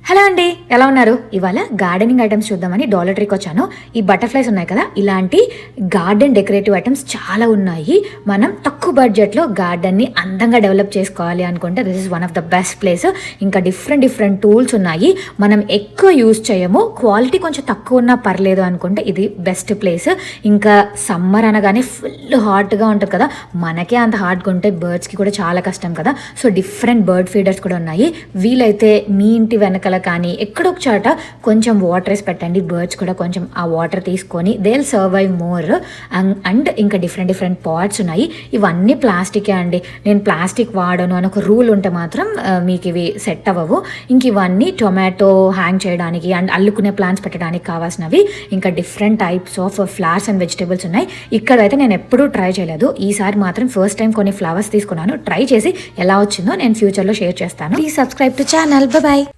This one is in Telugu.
హలో అండి, ఎలా ఉన్నారు? ఇవాళ గార్డెనింగ్ ఐటమ్స్ చూద్దామని డాలర్ ట్రీకి వచ్చాను. ఈ బటర్ఫ్లైస్ ఉన్నాయి కదా, ఇలాంటి గార్డెన్ డెకరేటివ్ ఐటమ్స్ చాలా ఉన్నాయి. మనం తక్కువ బడ్జెట్లో గార్డెన్ని అందంగా డెవలప్ చేసుకోవాలి అనుకుంటే this is one of the best place. ఇంకా డిఫరెంట్ టూల్స్ ఉన్నాయి. మనం ఎక్కువ యూజ్ చేయము, క్వాలిటీ కొంచెం తక్కువ ఉన్నా పర్లేదు అనుకుంటే ఇది బెస్ట్ ప్లేస్. ఇంకా సమ్మర్ అనగానే ఫుల్ హాట్గా ఉంటుంది కదా, మనకే అంత హాట్గా ఉంటే బర్డ్స్కి కూడా చాలా కష్టం కదా. సో డిఫరెంట్ బర్డ్ ఫీడర్స్ కూడా ఉన్నాయి. వీలైతే మీ ఇంటి వెనకాల కానీ ఎక్కడొక చోట కొంచెం వాటర్ వేసి పెట్టండి. బర్డ్స్ కూడా కొంచెం ఆ వాటర్ తీసుకొని they will survive more. And ఇంకా డిఫరెంట్ పాట్స్ ఉన్నాయి. ఇవన్నీ ప్లాస్టికే అండి. నేను ప్లాస్టిక్ వాడను అని ఒక రూల్ ఉంటే మాత్రం మీకు ఇవి సెట్ అవ్వవు. ఇంక ఇవన్నీ టొమాటో హ్యాంగ్ చేయడానికి అండ్ అల్లుకునే ప్లాంట్స్ పెట్టడానికి కావాల్సినవి. ఇంకా different types of flowers and vegetables ఉన్నాయి. ఇక్కడైతే నేను ఎప్పుడూ ట్రై చేయలేదు. ఈసారి మాత్రం ఫస్ట్ టైం కొన్ని ఫ్లవర్స్ తీసుకున్నాను. ట్రై చేసి ఎలా వచ్చిందో నేను ఫ్యూచర్లో షేర్ చేస్తాను. Please subscribe to channel. Bye.